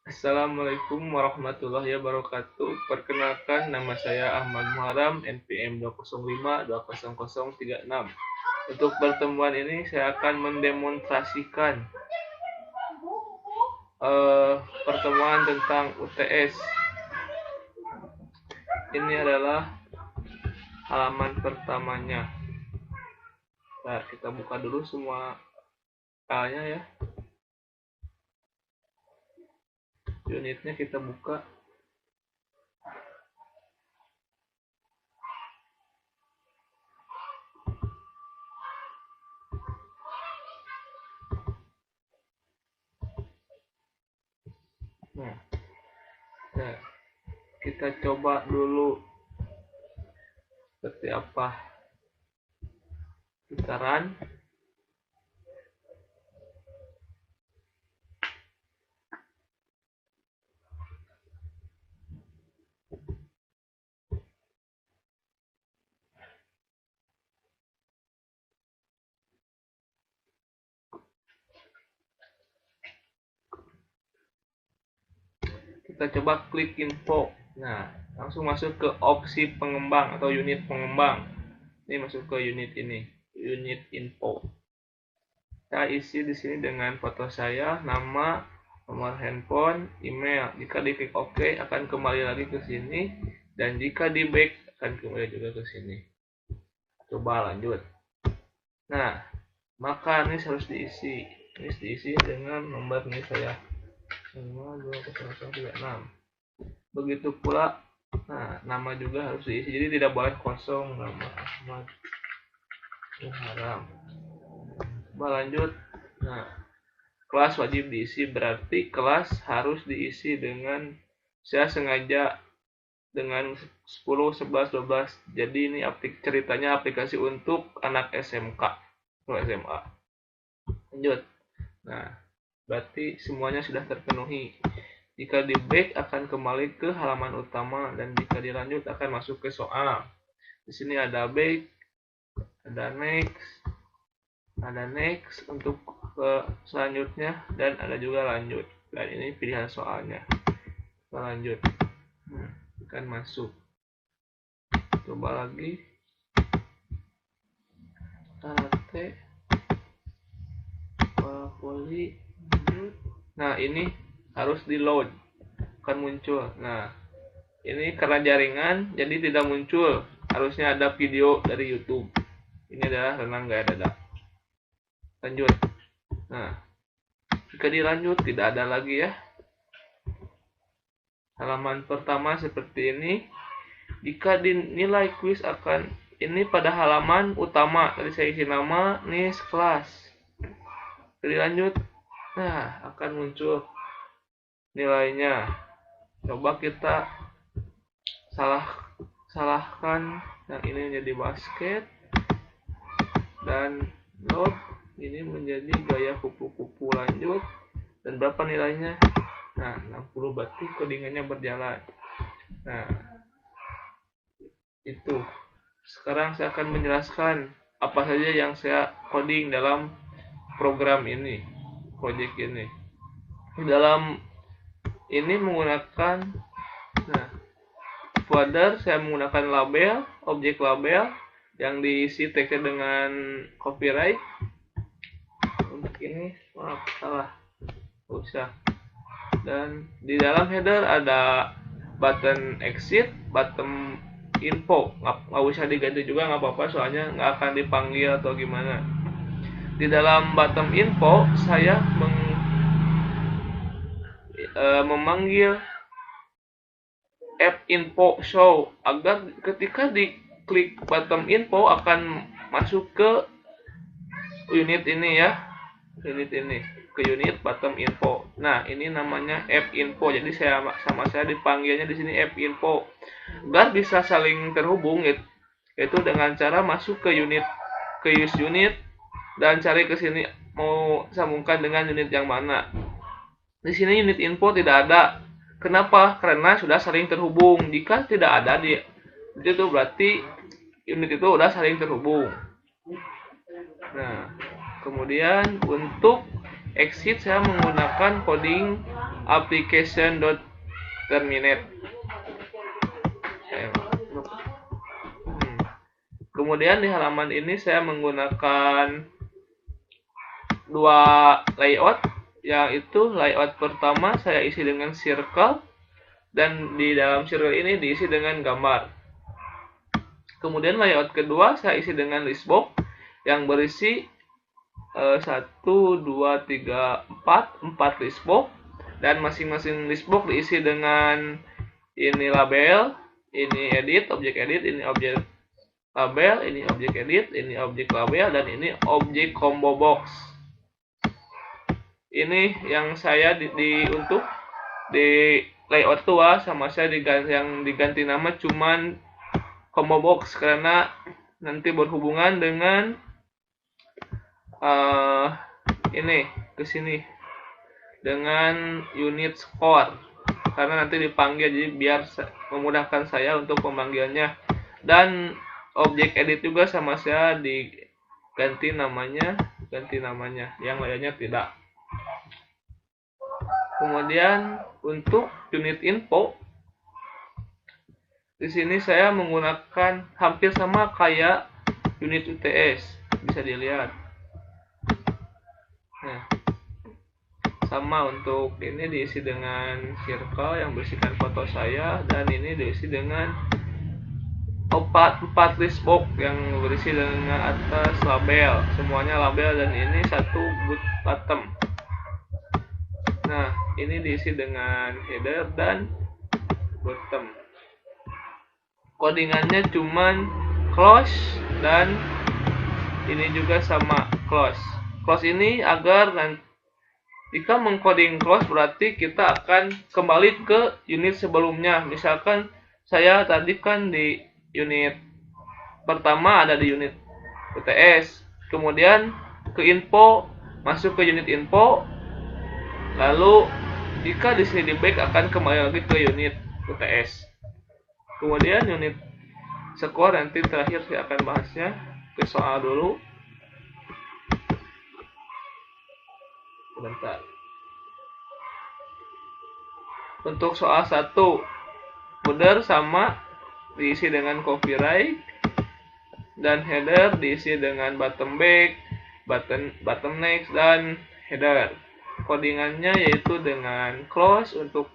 Assalamualaikum warahmatullahi wabarakatuh. Perkenalkan, nama saya Ahmad Muharam, NPM 205200036. Untuk pertemuan ini saya akan mendemonstrasikan pertemuan tentang UTS. Ini adalah halaman pertamanya. Nah, kita buka dulu semua filenya ya. Unitnya kita buka. Nah, nah, kita coba dulu seperti apa putaran. Kita coba klik info. Nah, langsung masuk ke opsi pengembang atau unit pengembang. Ini masuk ke unit ini, unit info. Saya isi di sini dengan foto saya, nama, nomor handphone, email. Jika diklik OK akan kembali lagi ke sini, dan jika di back akan kembali juga ke sini. Coba lanjut. Nah, maka ini harus diisi. Ini diisi dengan nomor ini saya 520036. Begitu pula, nah, nama juga harus diisi, jadi tidak boleh kosong. Nama Ahmad Muharam. Coba lanjut. Nah, kelas wajib diisi, berarti kelas harus diisi dengan, saya sengaja dengan 10, 11, 12. Jadi ini ceritanya aplikasi untuk anak SMK atau SMA. Lanjut. Nah, berarti semuanya sudah terpenuhi. Jika di back akan kembali ke halaman utama, dan jika dilanjut akan masuk ke soal. Di sini ada back, ada next untuk selanjutnya, dan ada juga lanjut. Dan ini pilihan soalnya. Kita lanjut. Akan masuk. Coba lagi. Karate, poli, lanjut. Nah, ini harus di load, akan muncul. Nah, ini karena jaringan jadi tidak muncul. Harusnya ada video dari YouTube. Ini adalah renang gaya dada. Lanjut. Nah, jika dilanjut tidak ada lagi ya. Halaman pertama seperti ini. Jika dinilai kuis akan ini pada halaman utama. Tadi saya isi nama, nis, kelas. Jadi lanjut. Nah, akan muncul nilainya. Coba kita salahkan yang ini menjadi basket, dan load ini menjadi gaya kupu-kupu. Lanjut. Dan berapa nilainya? Nah, 60, berarti codingannya berjalan. Nah, itu. Sekarang saya akan menjelaskan apa saja yang saya coding dalam program ini, project ini. Dalam ini menggunakan, nah, folder saya menggunakan label, objek label yang diisi teksnya dengan copyright. Untuk ini, maaf, salah, usah. Dan di dalam header ada button exit, button info. Nggak usah diganti juga, nggak apa-apa, soalnya nggak akan dipanggil atau gimana. Di dalam button info saya memanggil app info show agar ketika diklik button info akan masuk ke unit ini ya, unit ini, ke unit bottom info. Nah, ini namanya app info. Jadi saya dipanggilnya di sini app info. Agar bisa saling terhubung, yaitu dengan cara masuk ke unit, ke use unit, dan cari ke sini mau sambungkan dengan unit yang mana. Di sini unit info tidak ada. Kenapa? Karena sudah saling terhubung. Jika tidak ada itu berarti unit itu sudah saling terhubung. Nah, kemudian untuk exit saya menggunakan coding application.terminate. Kemudian di halaman ini saya menggunakan dua layout, yaitu layout pertama saya isi dengan circle, dan di dalam circle ini diisi dengan gambar. Kemudian layout kedua saya isi dengan listbox yang berisi 1, 2, 3, 4 listbox, dan masing-masing listbox diisi dengan ini label, ini edit, objek edit, ini objek label, ini objek edit, ini objek label, dan ini objek combo box. Ini yang saya untuk di layout tua sama saya yang diganti nama cuman combo box karena nanti berhubungan dengan ini kesini dengan unit score, karena nanti dipanggil, jadi biar memudahkan saya untuk memanggilnya. Dan objek edit juga sama saya diganti namanya, yang lainnya tidak. Kemudian untuk unit info, di sini saya menggunakan hampir sama kayak unit UTS, bisa dilihat. Nah, sama untuk ini diisi dengan circle yang berisikan foto saya, dan ini diisi dengan 4 listbox yang berisi dengan atas label, semuanya label, dan ini satu bottom. Nah, ini diisi dengan header dan bottom. Codingannya cuman close, dan ini juga sama close. Close ini agar jika mengcoding close berarti kita akan kembali ke unit sebelumnya. Misalkan saya tadi kan di unit pertama ada di unit UTS, kemudian ke info, masuk ke unit info, lalu jika di sini di back akan kembali lagi ke unit UTS. Kemudian unit score nanti terakhir saya akan bahasnya. Ke soal dulu. Bentar. Untuk soal 1, footer sama diisi dengan copyright, dan header diisi dengan bottom back, bottom next, dan header. Codingannya yaitu dengan close untuk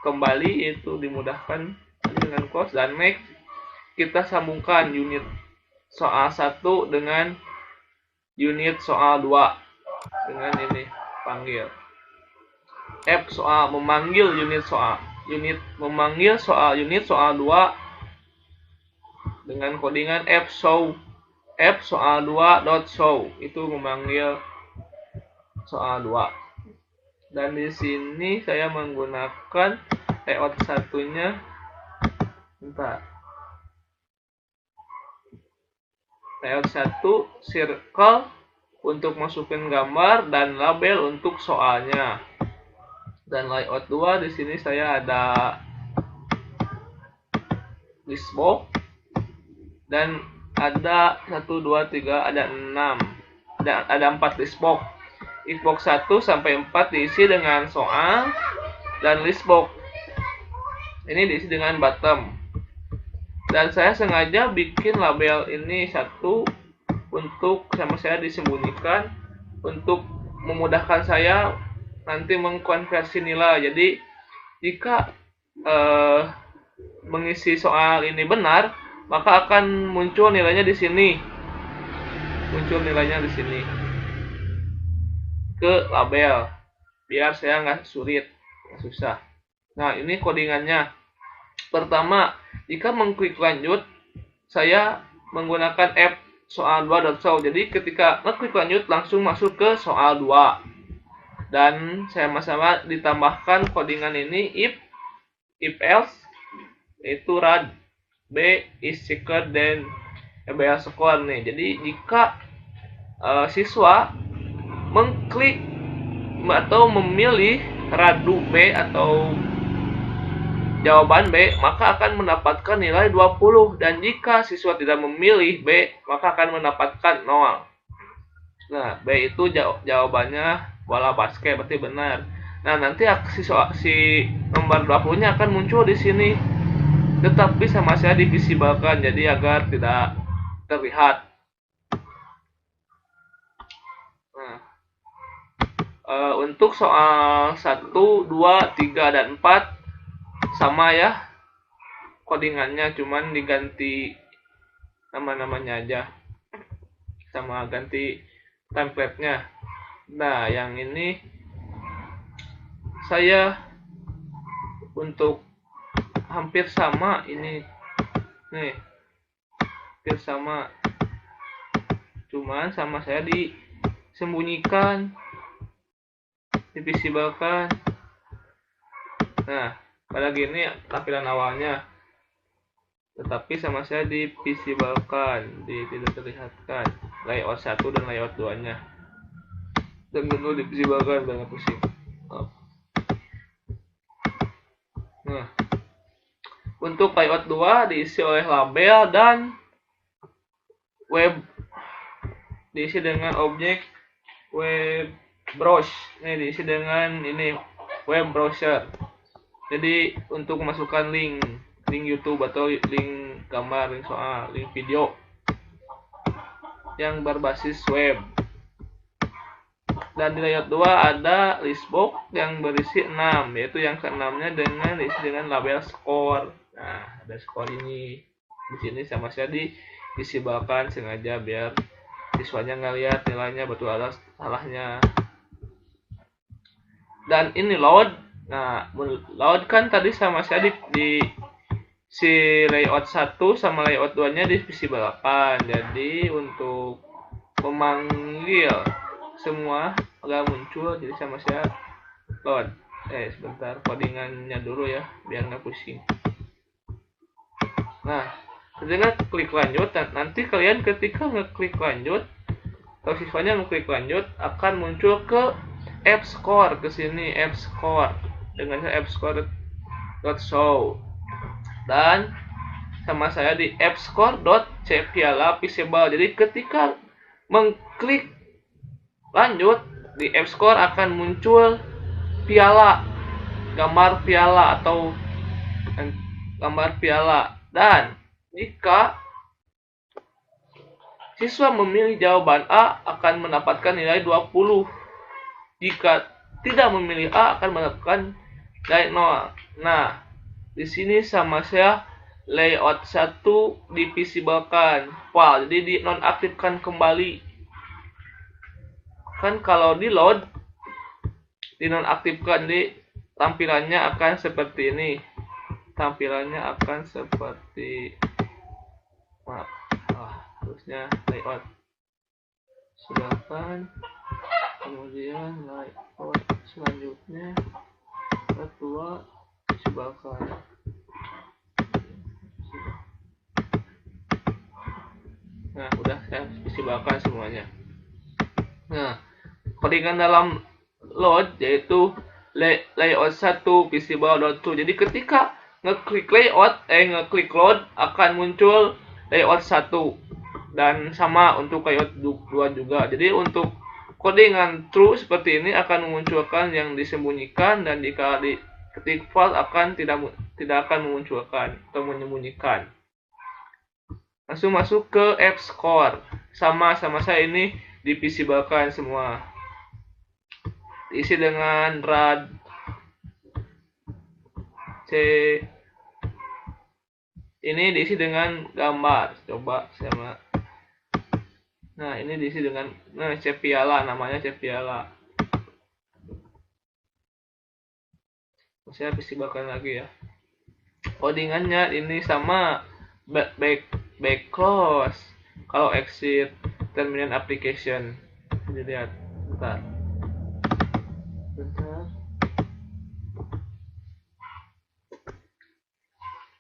kembali, yaitu dimudahkan dengan close, dan next. Kita sambungkan unit soal 1 dengan unit soal 2 dengan ini panggil F soal memanggil unit soal 2 dengan codingan F soal 2.show, itu memanggil soal 2. Dan di sini saya menggunakan layout satunya. Layout 1 circle untuk masukin gambar dan label untuk soalnya. Dan layout 2 di sini saya ada listbox, dan ada 1, 2, 3, ada 6. Ada 4 listbox. Listbox 1 sampai 4 diisi dengan soal, dan listbox ini diisi dengan bottom. Dan saya sengaja bikin label ini 1 untuk sama saya disembunyikan untuk memudahkan saya nanti mengkonversi nilai. Jadi jika mengisi soal ini benar, maka akan muncul nilainya di sini. Ke label, biar saya nggak susah. Nah, ini codingannya. Pertama, jika mengklik lanjut, saya menggunakan F soal 2.show. Jadi ketika ngeklik lanjut langsung masuk ke soal 2. Dan saya sama-sama ditambahkan codingan ini if else, yaitu rad B is secret dan EBL score nih. Jadi jika siswa mengklik atau memilih radu B atau jawaban B, maka akan mendapatkan nilai 20. Dan jika siswa tidak memilih B, maka akan mendapatkan 0. Nah, B itu jawabannya bola basket, berarti benar. Nah, nanti si nomor 20-nya akan muncul di sini. Tetapi sama saya divisibalkan jadi agar tidak terlihat. Nah, untuk soal 1, 2, 3, dan 4 sama ya codingannya, cuman diganti nama-namanya aja sama ganti template-nya. Nah, yang ini saya untuk hampir sama ini nih, hampir sama, cuman sama saya disembunyikan, divisibalkan. Nah, pada gini tampilan awalnya, tetapi sama saya divisibalkan, tidak terlihatkan layout 1 dan layout 2 nya, dan menu divisibalkan banget pusing. Nah, untuk layout 2 diisi oleh label dan web, diisi dengan objek web browse. Ini diisi dengan ini web browser. Jadi untuk memasukkan link YouTube atau link gambar, link soal, link video yang berbasis web. Dan di layout 2 ada listbox yang berisi 6, yaitu yang ke-6-nya diisi dengan label score. Nah, ada score ini. Di sini sama saya disibalkan sengaja biar siswanya ngeliat nilainya betul ada salahnya. Dan ini load. Nah, load kan tadi sama saya di si layout 1 sama layout 2-nya divisibalkan. Jadi untuk memanggil semua agak muncul, jadi sama saya load. Sebentar, codingannya dulu ya biar nggak pusing. Nah, ketika klik lanjut, nanti kalian ketika ngeklik lanjut atau siswanya ngeklik lanjut akan muncul ke app score, ke sini app score dengan app score.show, dan sama saya di appscore.cpiala.visible. Jadi ketika mengklik lanjut di app score akan muncul piala, gambar piala atau gambar piala. Dan jika siswa memilih jawaban A akan mendapatkan nilai 20. Jika tidak memilih A akan mendapatkan nilai 0. Nah, di sini sama saya layout 1 divisibalkan. Wow, jadi dinonaktifkan kembali. Kan kalau di load dinonaktifkan, di tampilannya akan seperti ini. Tampilannya akan seperti harusnya layout. Silakan. Kemudian layout selanjutnya kedua disibalkan. Nah, udah saya disibalkan semuanya. Nah, codingan dalam load yaitu layout 1 visible.to. Jadi ketika ngeklik ngeklik load akan muncul layout 1, dan sama untuk layout 2 juga. Jadi untuk codingan true seperti ini akan memunculkan yang disembunyikan, dan jika diketik false akan tidak akan memunculkan atau menyembunyikan. Langsung masuk ke app score. Sama saya ini divisibalkan semua. Diisi dengan rad C. Ini diisi dengan gambar. Coba sama. Nah, ini diisi dengan cpiala, namanya cpiala. Saya visibalkan lagi ya. Codingannya ini sama back close. Kalau exit terminal application, dilihat bentar.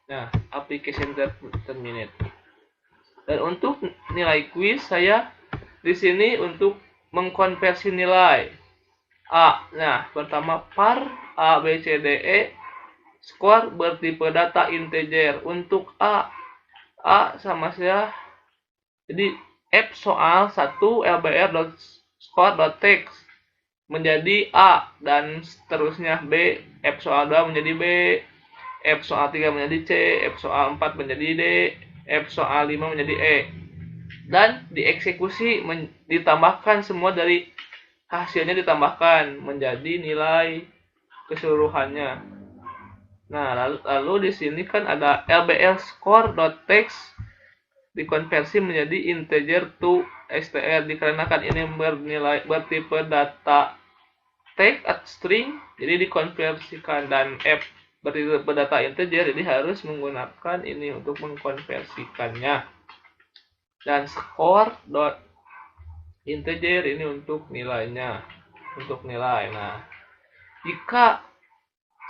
Nah, application terminate. Dan untuk nilai quiz saya di sini untuk mengkonversi nilai A. Nah, pertama par A B C D E score bertipe data integer. Untuk A sama saya jadi F soal 1 lbr.score.text. menjadi A, dan seterusnya B, F soal 2 menjadi B, F soal 3 menjadi C, F soal 4 menjadi D, F soal 5 menjadi E. Dan dieksekusi ditambahkan semua dari hasilnya, ditambahkan menjadi nilai keseluruhannya. Nah, lalu di sini kan ada LBL score.text dikonversi menjadi integer to str dikarenakan ini bertipe data text atau string, jadi dikonversikan, dan F bertipe data integer, jadi harus menggunakan ini untuk mengkonversikannya. Dan score dot integer ini untuk nilainya, untuk nilai. Nah, jika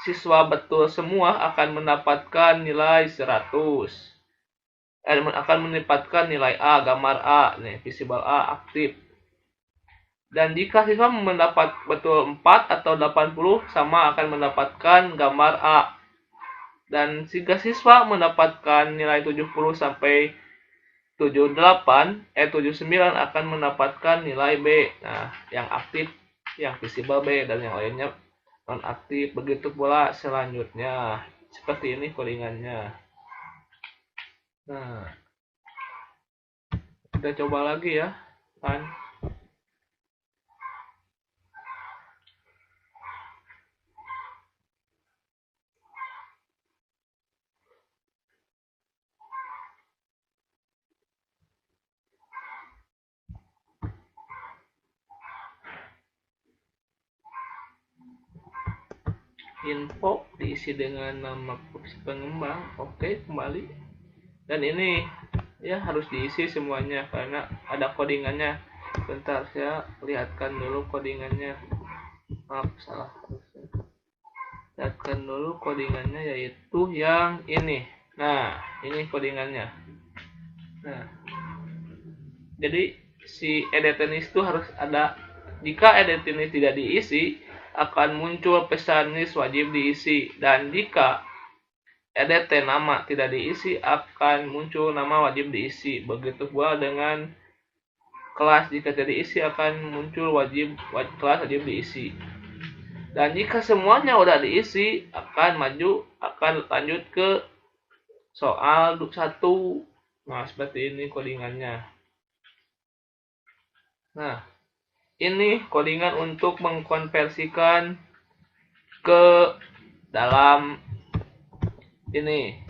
siswa betul semua akan mendapatkan nilai 100. Akan mendapatkan nilai A, gambar A, nih, visible A aktif. Dan jika siswa mendapat betul 4 atau 80, sama akan mendapatkan gambar A. Dan jika siswa mendapatkan nilai 70 sampai 79 akan mendapatkan nilai B. Nah, yang aktif, yang visible B, dan yang lainnya non aktif. Begitu pula selanjutnya. Seperti ini codingannya. Nah, kita coba lagi ya, kan. Info diisi dengan nama pengembang. Oke, kembali. Dan ini ya harus diisi semuanya karena ada codingannya. Bentar, saya lihatkan dulu codingannya. Maaf, salah. Lihatkan dulu codingannya, yaitu yang ini. Nah, ini codingannya. Nah, jadi si edTNIS itu harus ada. Jika edTNIS tidak diisi, akan muncul pesan NIS wajib diisi. Dan jika edt nama tidak diisi, akan muncul nama wajib diisi. Begitu pula dengan kelas, jika tidak diisi akan muncul kelas wajib diisi. Dan jika semuanya udah diisi, akan lanjut ke soal 1. Nah, seperti ini codingannya. Nah, ini codingan untuk mengkonversikan ke dalam ini,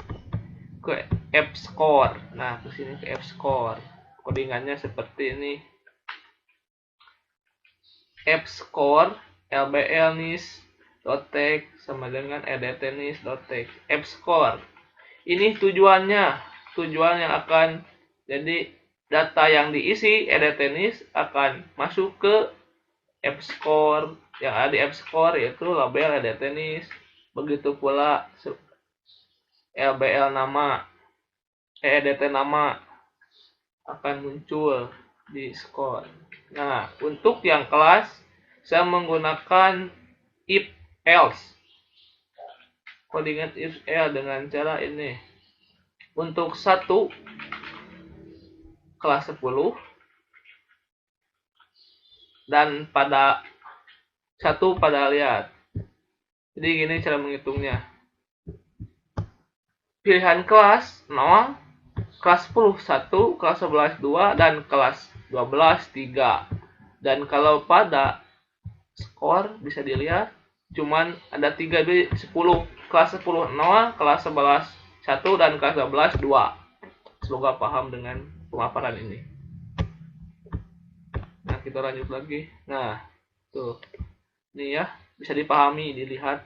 ke F score. Nah, ke sini ke F score. Codingannya seperti ini. F score lbl nis.text sama dengan edtnis.text. F score ini tujuan yang akan, jadi data yang diisi edtnis akan masuk ke F score, yang ada di F score yaitu label edtnis. Begitu pula lbl nama, edt nama akan muncul di score. Nah, untuk yang kelas saya menggunakan if else, codingan if else dengan cara ini. Untuk 1 kelas 10, dan pada 1 pada lihat. Jadi gini cara menghitungnya. Pilihan kelas 0, kelas 10 1, kelas 11 2, dan kelas 12 3. Dan kalau pada skor bisa dilihat cuman ada 3 di 10. Kelas 10 0, kelas 11 1, dan kelas 12 2. Semoga paham dengan pemaparan ini. Nah, kita lanjut lagi. Nah, tuh. Ini ya, bisa dipahami, dilihat.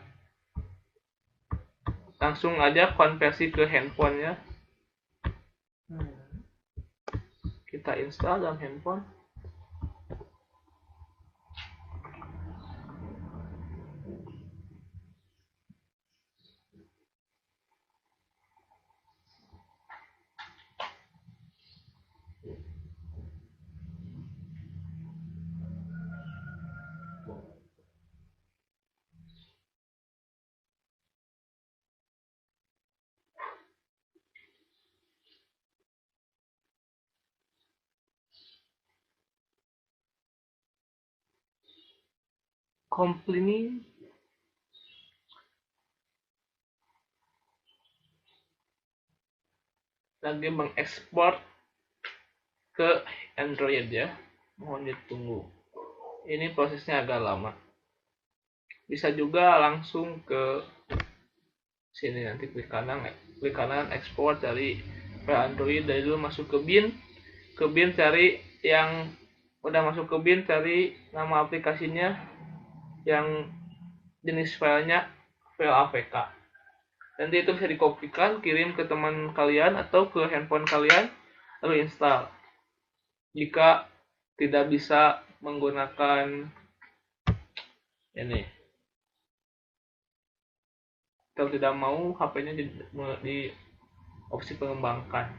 Langsung aja konversi ke handphonenya. Kita install dalam handphone. company lagi mengekspor ke Android ya, mohon ditunggu. Ini prosesnya agak lama. Bisa juga langsung ke sini, nanti klik kanan ekspor dari file Android. Dari dulu masuk ke bin cari yang udah masuk ke bin, cari nama aplikasinya, yang jenis filenya file APK. Nanti itu bisa dikopikan, kirim ke teman kalian atau ke handphone kalian, lalu install. Jika tidak bisa menggunakan ini, kalau tidak mau HP-nya di opsi pengembangkan,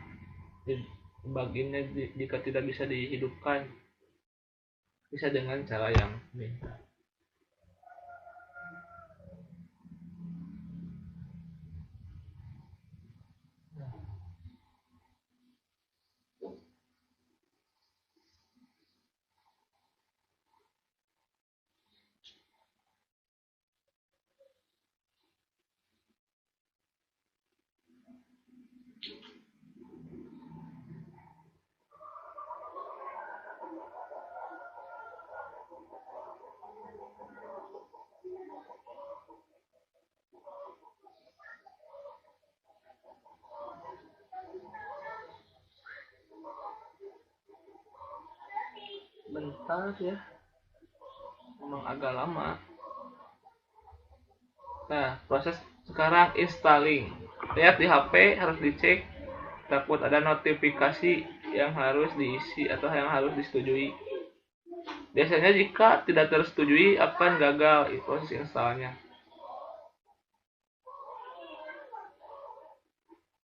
bagiannya jika tidak bisa dihidupkan, bisa dengan cara yang ini. Bentar ya, memang agak lama. Nah, proses sekarang installing. Lihat di HP, harus dicek, takut ada notifikasi yang harus diisi atau yang harus disetujui. Biasanya jika tidak tersetujui akan gagal proses installnya.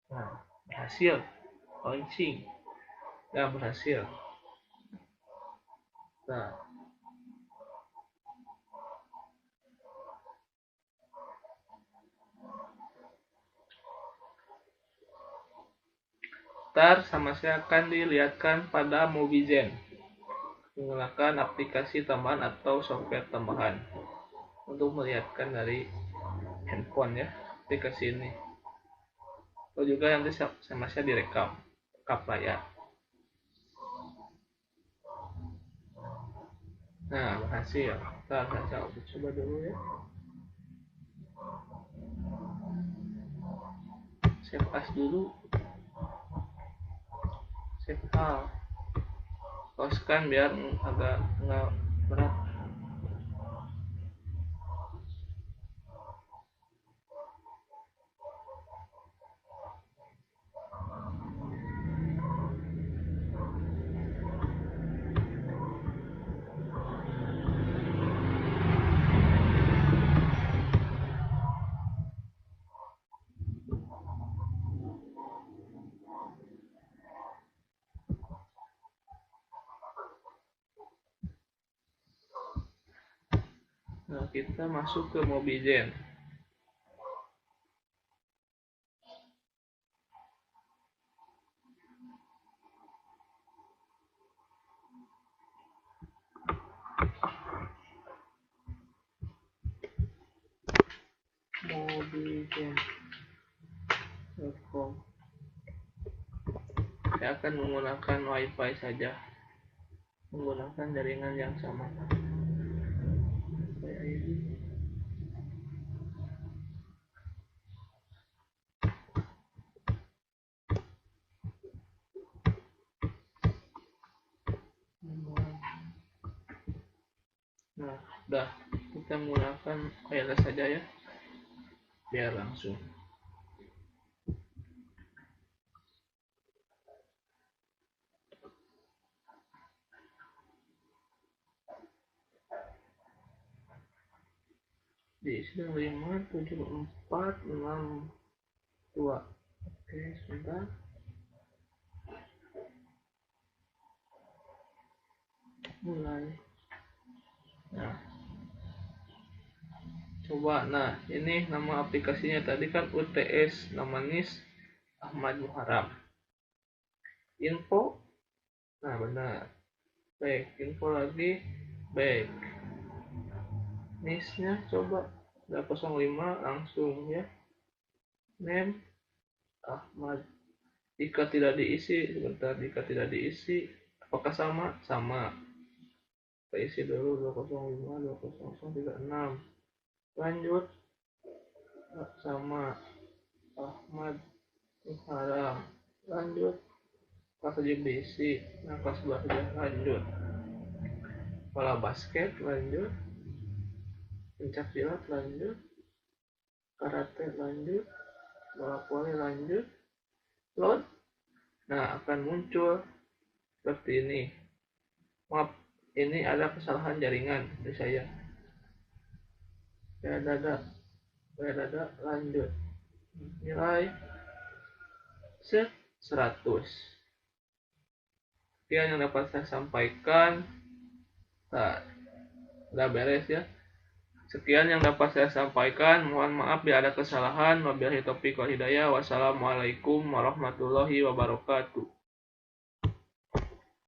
Nah, berhasil launching. Nah, berhasil. Nah, ntar sama saya akan dilihatkan pada Mobizen, menggunakan aplikasi tambahan atau software tambahan untuk melihatkan dari handphone ya, aplikasi ini. Atau juga nanti sama saya direkam rekap layar. Nah, berhasil. Ntar saya coba dulu ya. Save as dulu. Save as. Hostkan biar agak nggak berat. Nah, kita masuk ke Mobizen. Mobizen.com. Saya akan menggunakan WiFi saja, menggunakan jaringan yang sama. Nah, udah, kita menggunakan wireless saja ya, biar langsung. Di 957462. Oke, sebentar. Mulai. Nah, coba. Nah, ini nama aplikasinya tadi kan UTS, nama NIS Ahmad Muharram. Info. Nah, benar. Baik, info lagi. Baik. NIS-nya coba 205 langsung ya. Name Ahmad. Jika tidak diisi, sebentar, jika tidak diisi, apakah sama? Sama. Kita isi dulu 205 20036. Lanjut sama Ahmad Haram. Lanjut kelas wajib diisi. Nah, kelas belajar lanjut. Bola basket lanjut. Pencak silat lanjut. Karate lanjut. Bola voli lanjut. Load. Nah, akan muncul seperti ini. Maaf, ini ada kesalahan jaringan dari saya. Dada lanjut. Nilai 100. Sekian yang dapat saya sampaikan. Nah, udah beres ya. Sekian yang dapat saya sampaikan. Mohon maaf bila ada kesalahan. Wabillahi taufiq wal hidayah. Wassalamualaikum warahmatullahi wabarakatuh.